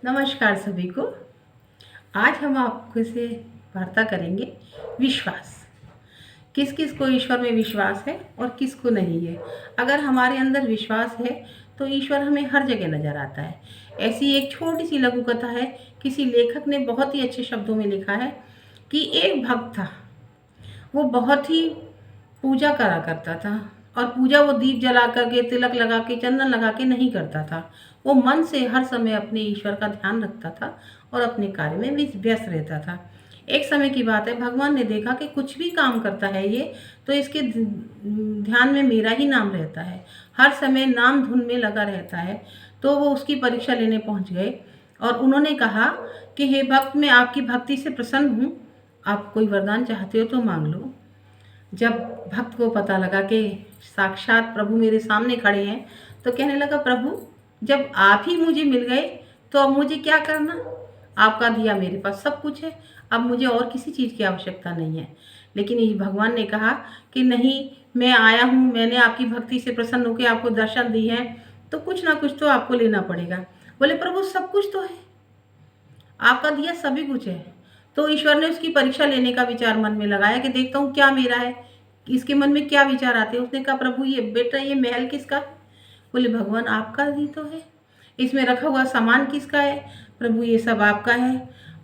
नमस्कार सभी को। आज हम आपको से वार्ता करेंगे विश्वास। किस किस को ईश्वर में विश्वास है और किस को नहीं है। अगर हमारे अंदर विश्वास है तो ईश्वर हमें हर जगह नजर आता है। ऐसी एक छोटी सी लघु कथा है, किसी लेखक ने बहुत ही अच्छे शब्दों में लिखा है कि एक भक्त था। वो बहुत ही पूजा करा करता था, और पूजा वो दीप जला करके, तिलक लगा के, चंदन लगा के नहीं करता था। वो मन से हर समय अपने ईश्वर का ध्यान रखता था और अपने कार्य में भी व्यस्त रहता था। एक समय की बात है, भगवान ने देखा कि कुछ भी काम करता है ये, तो इसके ध्यान में मेरा ही नाम रहता है, हर समय नाम धुन में लगा रहता है। तो वो उसकी परीक्षा लेने पहुंच गए और उन्होंने कहा कि हे भक्त, मैं आपकी भक्ति से प्रसन्न हूँ, आप कोई वरदान चाहते हो तो मांग लो। जब भक्त को पता लगा कि साक्षात प्रभु मेरे सामने खड़े हैं, तो कहने लगा, प्रभु जब आप ही मुझे मिल गए तो अब मुझे क्या करना, आपका दिया मेरे पास सब कुछ है, अब मुझे और किसी चीज़ की आवश्यकता नहीं है। लेकिन ये भगवान ने कहा कि नहीं, मैं आया हूँ, मैंने आपकी भक्ति से प्रसन्न होकर आपको दर्शन दी है, तो कुछ ना कुछ तो आपको लेना पड़ेगा। बोले, प्रभु सब कुछ तो है, आपका दिया सभी कुछ है। तो ईश्वर ने उसकी परीक्षा लेने का विचार मन में लगाया कि देखता हूँ क्या मेरा है, इसके मन में क्या विचार आते हैं। उसने कहा, प्रभु ये बेटा, ये महल किसका है? बोले, भगवान आपका ही तो है। इसमें रखा हुआ सामान किसका है? प्रभु ये सब आपका है।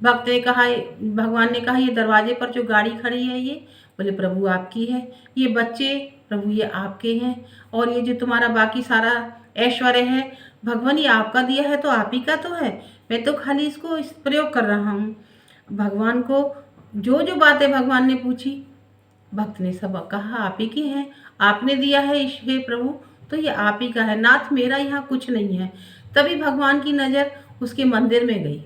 भक्त ने कहा, भगवान ने कहा, ये दरवाजे पर जो गाड़ी खड़ी है ये? बोले, प्रभु आपकी है। ये बच्चे? प्रभु ये आपके हैं। और ये जो तुम्हारा बाकी सारा ऐश्वर्य है, भगवान ये आपका दिया है, तो आप ही का तो है, मैं तो खाली इसको प्रयोग कर रहा हूँ। भगवान को जो जो बातें भगवान ने पूछी, भक्त ने सब कहा आप ही की हैं, आपने दिया है हे प्रभु, तो ये आप ही का है, नाथ मेरा यहाँ कुछ नहीं है। तभी भगवान की नज़र उसके मंदिर में गई।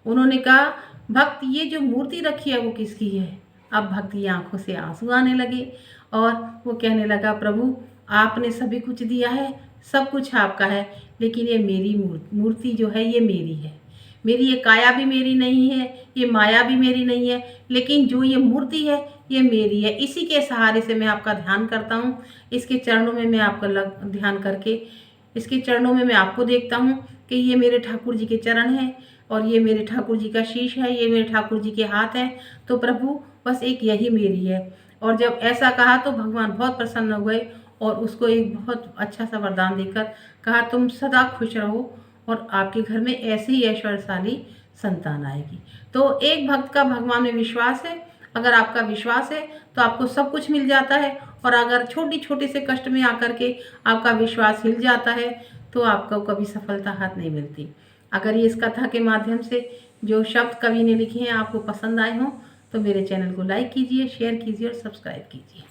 उन्होंने कहा, भक्त ये जो मूर्ति रखी है वो किसकी है? अब भक्त की आंखों से आंसू आने लगे और वो कहने लगा, प्रभु आपने सभी कुछ दिया है, सब कुछ आपका है, लेकिन ये मेरी मूर्ति जो है ये मेरी है। मेरी ये काया भी मेरी नहीं है, ये माया भी मेरी नहीं है, लेकिन जो ये मूर्ति है ये मेरी है। इसी के सहारे से मैं आपका ध्यान करता हूँ। इसके चरणों में मैं आपका ध्यान करके, इसके चरणों में मैं आपको देखता हूँ कि ये मेरे ठाकुर जी के चरण हैं और ये मेरे ठाकुर जी का शीश है, ये मेरे ठाकुर जी के हाथ हैं। तो प्रभु बस एक यही मेरी है। और जब ऐसा कहा तो भगवान बहुत प्रसन्न हो गए और उसको एक बहुत अच्छा सा वरदान देकर कहा, तुम सदा खुश रहो और आपके घर में ऐसे ही ऐश्वर्यशाली संतान आएगी। तो एक भक्त का भगवान में विश्वास है। अगर आपका विश्वास है तो आपको सब कुछ मिल जाता है, और अगर छोटी छोटी से कष्ट में आकर के आपका विश्वास हिल जाता है तो आपको कभी सफलता हाथ नहीं मिलती। अगर ये इस कथा के माध्यम से जो शब्द कवि ने लिखे हैं आपको पसंद आए हों तो मेरे चैनल को लाइक कीजिए, शेयर कीजिए और सब्सक्राइब कीजिए।